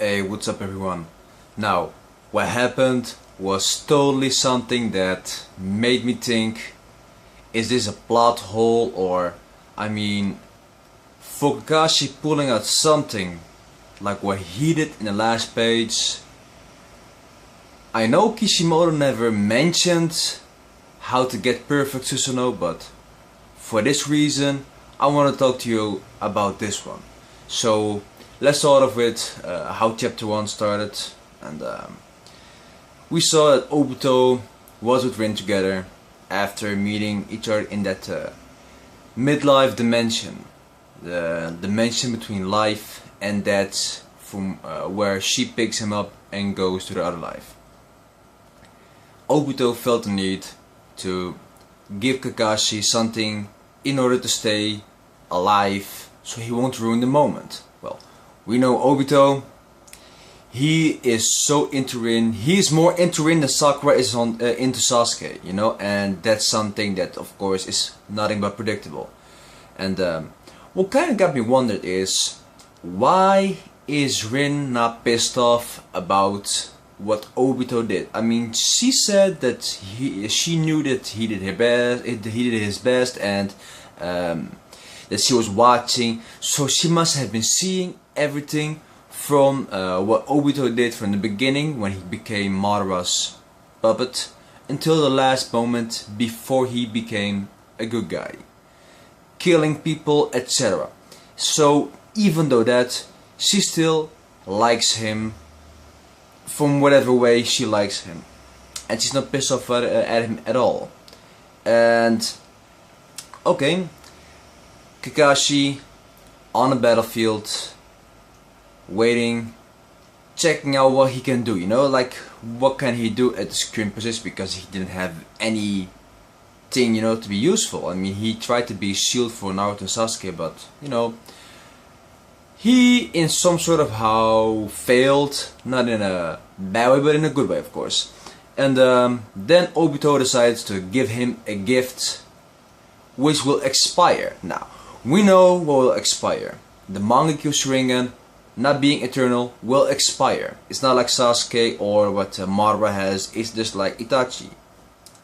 Hey, what's up everyone? Now, what happened was totally something that made me think, is this a plot hole or, for Kakashi pulling out something like what he did in the last page. I know Kishimoto never mentioned how to get perfect Susanoo, but for this reason I want to talk to you about this one. So let's start off with how chapter 1 started, and we saw that Obito was with Rin together after meeting each other in that midlife dimension, the dimension between life and death, from where she picks him up and goes to the other life. Obito felt the need to give Kakashi something in order to stay alive, so he won't ruin the moment. Well, we know Obito, he is so into Rin, he's more into Rin than Sakura is into Sasuke, you know, and that's something that of course is nothing but predictable. And what kind of got me wondered is, why is Rin not pissed off about what Obito did? I mean, she said that she knew that he did his best, and that she was watching, so she must have been seeing everything from what Obito did from the beginning when he became Madara's puppet until the last moment before he became a good guy, killing people, etc. So even though that, she still likes him from whatever way she likes him, and she's not pissed off at him at all. And okay, Kakashi on the battlefield, waiting, checking out what he can do, you know, like what can he do at the screen position, because he didn't have anything, you know, to be useful. I mean, he tried to be a shield for Naruto and Sasuke, but you know, he in some sort of how failed, not in a bad way but in a good way of course. And then Obito decides to give him a gift which will expire. Now, we know what will expire. The Manga Sharingan, not being eternal, will expire. It's not like Sasuke or what Madara has, it's just like Itachi.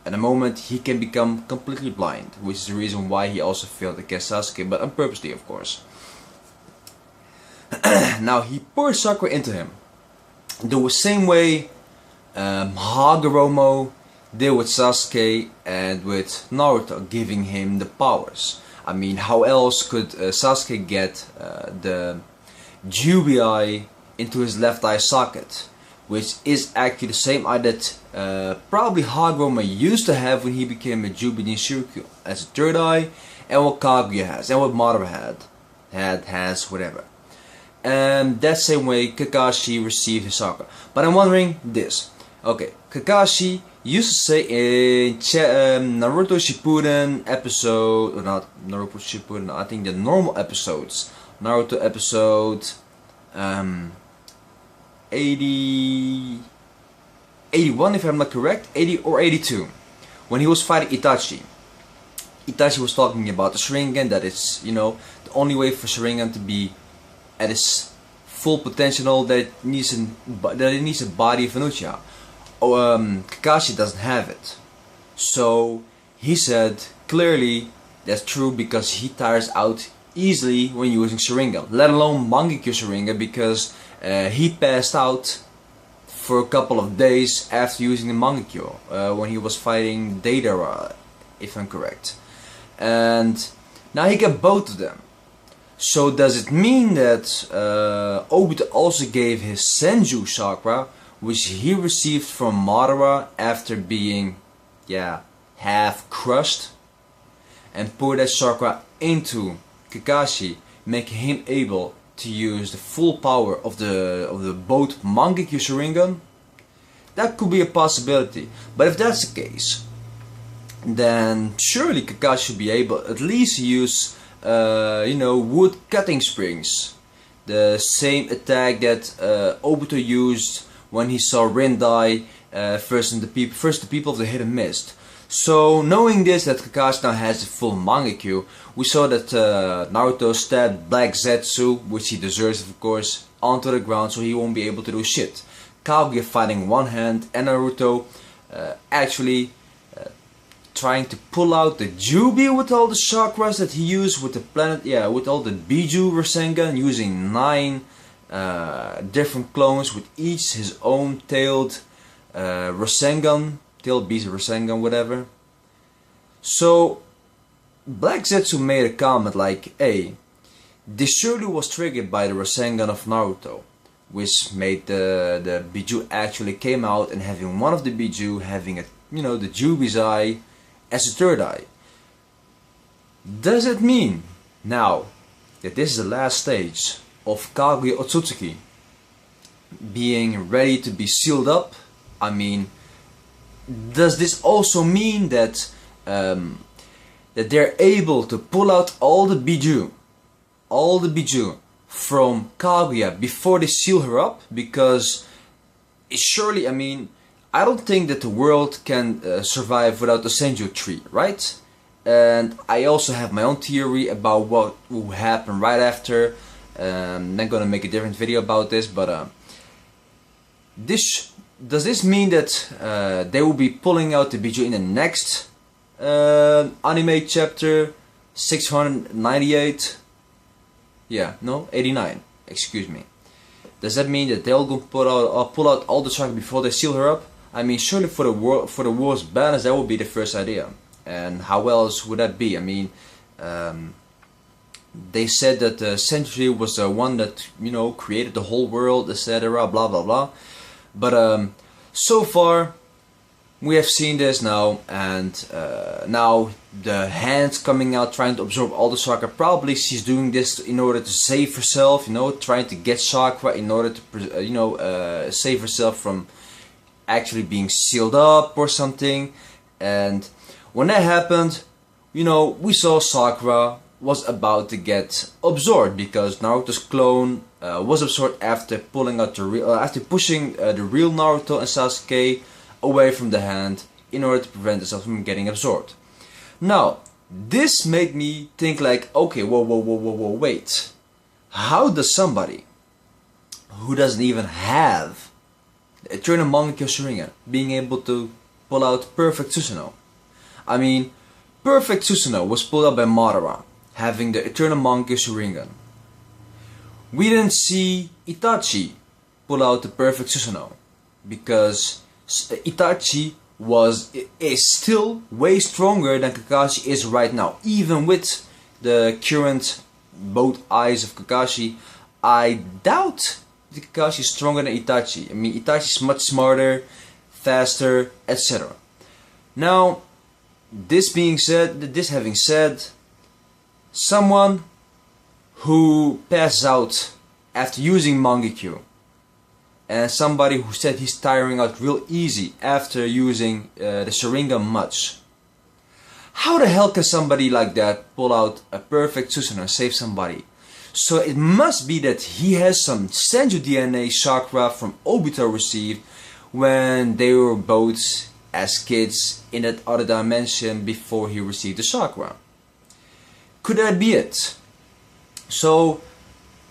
At the moment he can become completely blind, which is the reason why he also failed against Sasuke, but unpurposely of course. Now he pours Sakura into him, the same way Hagoromo did with Sasuke and with Naruto, giving him the powers. I mean, how else could Sasuke get the Jubi eye into his left eye socket, which is actually the same eye that probably Hagoromo used to have when he became a Jubi Ninshiryu as a third eye, and what Kaguya has, and what Madara has, whatever. And that same way Kakashi received his Sakura. But I'm wondering this. Okay, Kakashi used to say in Naruto Shippuden episode, or not Naruto Shippuden, I think the normal episodes, Naruto episode 81 if I'm not correct, 80 or 82, when he was fighting Itachi. Itachi was talking about the Sharingan, that it's, you know, the only way for Sharingan to be at its full potential, that it needs a body of an Uchiha. Kakashi doesn't have it. So he said clearly that's true, because he tires out easily when using Sharingan, let alone Mangekyo Sharingan, because he passed out for a couple of days after using the Mangekyo when he was fighting Deidara, if I'm correct. And now he got both of them. So does it mean that Obito also gave his Senju Chakra, which he received from Madara after being, yeah, half crushed, and poured that chakra into Kakashi, making him able to use the full power of the both Mangekyo Sharingan? That could be a possibility. But if that's the case, then surely Kakashi should be able at least use you know, wood cutting springs, the same attack that Obito used when he saw Rin die first the people of the Hidden Mist. So knowing this, that Kakashi now has the full Mangekyo, we saw that Naruto stabbed Black Zetsu, which he deserves of course, onto the ground so he won't be able to do shit. Kaguya fighting one hand and Naruto actually trying to pull out the Jubi with all the chakras that he used with the planet, yeah, with all the Biju Rasengan, using 9 different clones with each his own tailed Rasengan, tailed beast Rasengan, whatever. So Black Zetsu made a comment like, hey, this surely was triggered by the Rasengan of Naruto, which made the Biju actually came out, and having one of the Biju having a, you know, the Jubi's eye as a third eye. Does it mean now that this is the last stage of Kaguya Otsutsuki being ready to be sealed up? I mean, does this also mean that that they're able to pull out all the Biju from Kaguya before they seal her up? Because surely, I mean, I don't think that the world can survive without the Senju tree, right? And I also have my own theory about what will happen right after. I'm not gonna make a different video about this, but does this mean that they will be pulling out the Biju in the next anime chapter 698? Yeah, no, 89. Excuse me. Does that mean that they'll go pull out all the chakra before they seal her up? I mean, surely for the world's balance, that would be the first idea. And how else would that be? I mean, they said that the century was the one that, you know, created the whole world, etc. Blah blah blah. But so far, we have seen this now, and now the hands coming out trying to absorb all the chakra. Probably she's doing this in order to save herself, you know, trying to get chakra in order to, you know, save herself from actually being sealed up or something. And when that happened, you know, we saw Sakura was about to get absorbed because Naruto's clone was absorbed after pulling out the real, after pushing the real Naruto and Sasuke away from the hand in order to prevent themselves from getting absorbed. Now, this made me think like, okay, whoa, wait. How does somebody who doesn't even have the Eternal Manga Sharingan being able to pull out Perfect Susanoo? I mean, Perfect Susanoo was pulled out by Madara, having the Eternal Manga Sharingan. We didn't see Itachi pull out the Perfect Susanoo because Itachi is still way stronger than Kakashi is right now. Even with the current both eyes of Kakashi, I doubt that Kakashi is stronger than Itachi. I mean, Itachi is much smarter, faster, etc. Now, this having said, someone who passes out after using Mangekyo, and somebody who said he's tiring out real easy after using the Sharingan much. How the hell can somebody like that pull out a Perfect Susanoo and save somebody? So it must be that he has some Senju DNA chakra from Obito received when they were both as kids in that other dimension before he received the chakra. Could that be it? So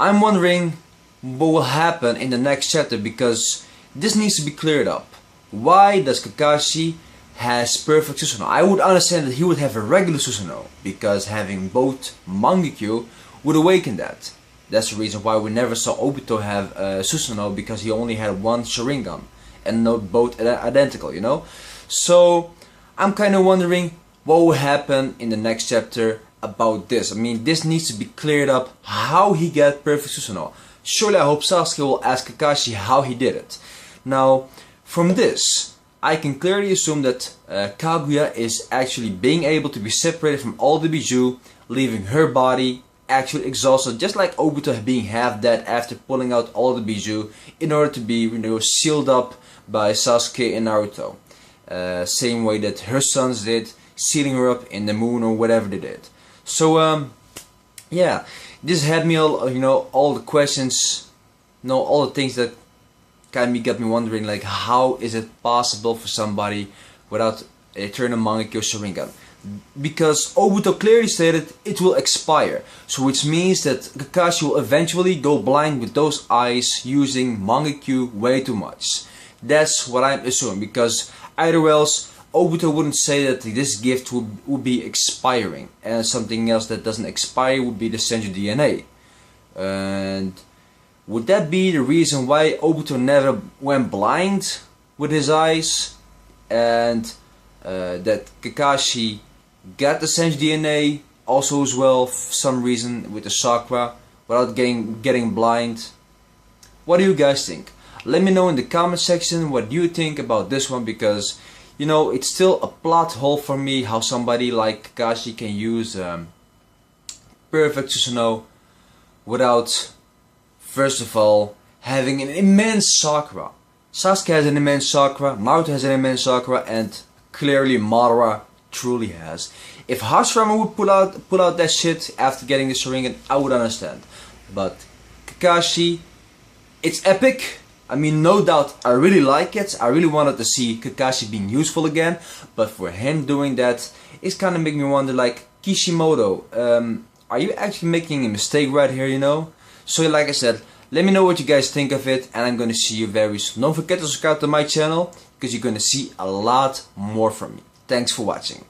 I'm wondering what will happen in the next chapter, because this needs to be cleared up. Why does Kakashi has Perfect Susanoo? I would understand that he would have a regular Susanoo, because having both Mangekyo would awaken that. That's the reason why we never saw Obito have Susanoo, because he only had one Sharingan and not both identical, you know? So I'm kind of wondering what will happen in the next chapter about this. I mean, this needs to be cleared up, how he got Perfect Susanoo. Surely I hope Sasuke will ask Kakashi how he did it. Now, from this, I can clearly assume that Kaguya is actually being able to be separated from all the Biju, leaving her body actually exhausted, just like Obito being half dead after pulling out all the Biju in order to be, you know, sealed up by Sasuke and Naruto. Same way that her sons did, sealing her up in the moon or whatever they did. So, yeah, this had me all, you know, all the questions, you know, all the things that kind of got me wondering, like, how is it possible for somebody without Eternal Mangekyo Sharingan? because Obito clearly stated it will expire, so which means that Kakashi will eventually go blind with those eyes using Manga Q way too much. That's what I'm assuming, because either else Obito wouldn't say that this gift would be expiring, and something else that doesn't expire would be the Senju DNA. And would that be the reason why Obito never went blind with his eyes, and that Kakashi got the Senju DNA also as well for some reason with the chakra without getting blind? What do you guys think? Let me know in the comment section what you think about this one, because you know, it's still a plot hole for me how somebody like Kakashi can use perfect Susanoo without, first of all, having an immense chakra. Sasuke has an immense chakra, Naruto has an immense chakra, and clearly Madara truly has. If Hashirama would pull out that shit after getting the Sharingan, I would understand. But Kakashi, it's epic. I mean, no doubt, I really like it. I really wanted to see Kakashi being useful again, but for him doing that, it's kind of making me wonder, like, Kishimoto, are you actually making a mistake right here, you know? So like I said, let me know what you guys think of it, and I'm gonna see you very soon. Don't forget to subscribe to my channel, because you're gonna see a lot more from me. Thanks for watching.